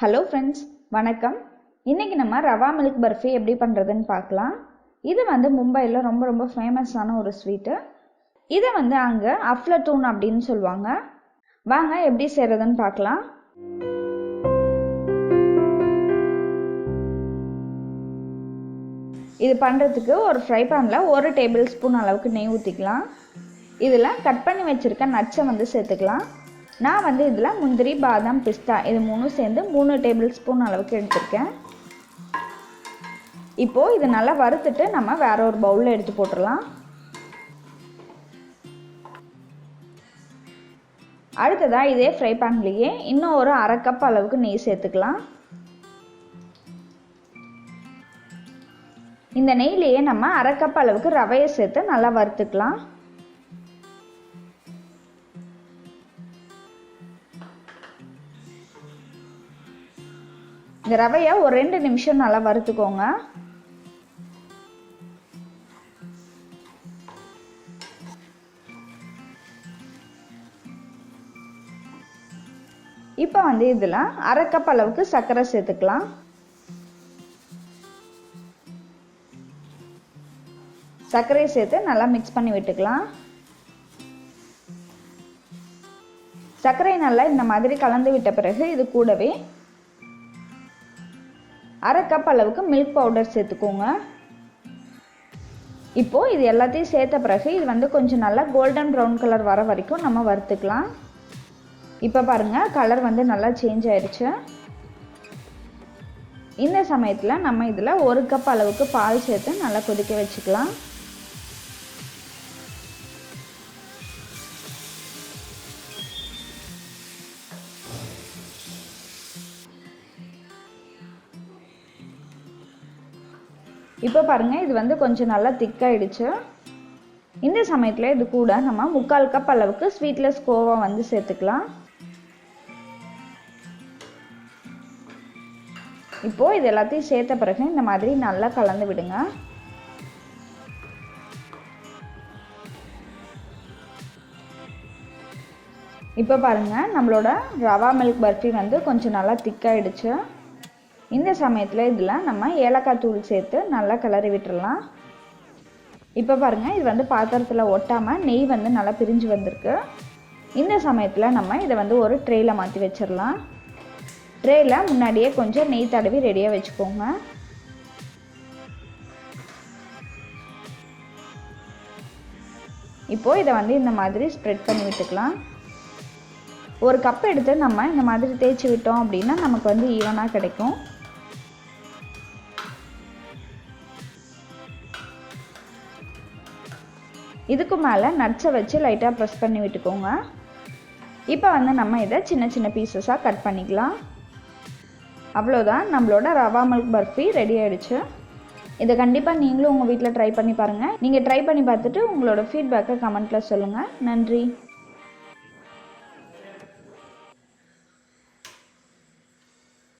Hello friends, வணக்கம். இன்றைக்கி நம்ம ரவா மில்க் பர்ஃபி எப்படி பண்ணுறதுன்னு பார்க்கலாம். இது மும்பையில் ரொம்ப ஃபேமஸான ஒரு ஸ்வீட்டு. இதை அங்கே அஃப்லட்டூன் அப்படின்னு சொல்லுவாங்க. வாங்க எப்படி செய்கிறதுன்னு பார்க்கலாம். இது பண்ணுறதுக்கு ஒரு ஃப்ரை பேனில் 1 டேபிள் ஸ்பூன் அளவுக்கு நெய் ஊற்றிக்கலாம். இதில் கட் பண்ணி வச்சுருக்க நட்ஸை சேர்த்துக்கலாம். நான் இதில் முந்திரி, பாதாம், பிஸ்தா இது 3 சேர்ந்து 3 டேபிள் ஸ்பூன் அளவுக்கு எடுத்திருக்கேன். இப்போது இது நல்லா வறுத்துட்டு நம்ம வேற ஒரு பவுலில் எடுத்து போட்டுடலாம். அடுத்ததாக இதே ஃப்ரை பேன்லேயே இன்னும் ஒரு 1/2 கப் அளவுக்கு நெய் சேர்த்துக்கலாம். இந்த நெய்லேயே நம்ம 1/2 கப் அளவுக்கு ரவையை சேர்த்து நல்லா வறுத்துக்கலாம். இந்த ரவையை ஒரு 2 நிமிஷம் நல்லா வறுத்துக்கோங்க. இப்போ இதில் 1/2 கப் அளவுக்கு சர்க்கரை சேர்த்துக்கலாம். சர்க்கரையை சேர்த்து நல்லா மிக்ஸ் பண்ணி விட்டுக்கலாம். சர்க்கரை நல்லா இந்த மாதிரி கலந்து விட்ட பிறகு இது கூடவே 1/2 கப் அளவுக்கு மில்க் பவுடர் சேர்த்துக்கோங்க. இப்போது இது எல்லாத்தையும் சேர்த்த பிறகு இது கொஞ்சம் நல்லா கோல்டன் ப்ரௌன் கலர் வர வரைக்கும் நம்ம வறுத்துக்கலாம். இப்போ பாருங்கள், கலர் நல்லா சேஞ்ச் ஆயிடுச்சு. இந்த சமயத்தில் நம்ம இதில் 1 கப் அளவுக்கு பால் சேர்த்து நல்லா கொதிக்க வச்சுக்கலாம். இப்போ பாருங்கள், இது கொஞ்சம் நல்லா திக்காயிடுச்சு. இந்த சமயத்தில் இது கூட நம்ம 3/4 கப் அளவுக்கு ஸ்வீட்லெஸ் கோவா சேர்த்துக்கலாம். இப்போது இது எல்லாத்தையும் சேர்த்த பிறகு இந்த மாதிரி நல்லா கலந்து விடுங்க. இப்போ பாருங்கள், நம்மளோட ரவா மில்க் பர்ஃபி கொஞ்சம் நல்லா திக்காயிடுச்சு. இந்த சமயத்தில் இதில் நம்ம ஏலக்காய் தூள் சேர்த்து நல்லா கிளறி விட்டுடலாம். இப்போ பாருங்கள், இது பாத்திரத்தில் ஒட்டாமல் நெய் நல்லா பிரிஞ்சு வந்திருக்கு. இந்த சமயத்தில் நம்ம இதை ஒரு ட்ரேயில் மாற்றி வச்சிடலாம். ட்ரேயில் முன்னாடியே கொஞ்சம் நெய் தடவி ரெடியாக வச்சுக்கோங்க. இப்போது இதை இந்த மாதிரி ஸ்ப்ரெட் பண்ணி விட்டுக்கலாம். ஒரு கப் எடுத்து நம்ம இந்த மாதிரி தேய்ச்சி விட்டோம் அப்படின்னா நமக்கு ஈவனாக கிடைக்கும். இதுக்கு மேலே நட்ஸை வச்சு லைட்டாக ப்ரெஸ் பண்ணி விட்டுக்கோங்க. இப்போ நம்ம இதை சின்ன சின்ன பீசஸாக கட் பண்ணிக்கலாம். அவ்வளோதான், நம்மளோட ரவா மில்க் பர்ஃபி ரெடி ஆகிடுச்சு. இதை கண்டிப்பாக நீங்களும் உங்கள் வீட்டில் ட்ரை பண்ணி பாருங்கள். நீங்கள் ட்ரை பண்ணி பார்த்துட்டு உங்களோட ஃபீட்பேக்கை கமெண்ட்டில் சொல்லுங்கள். நன்றி.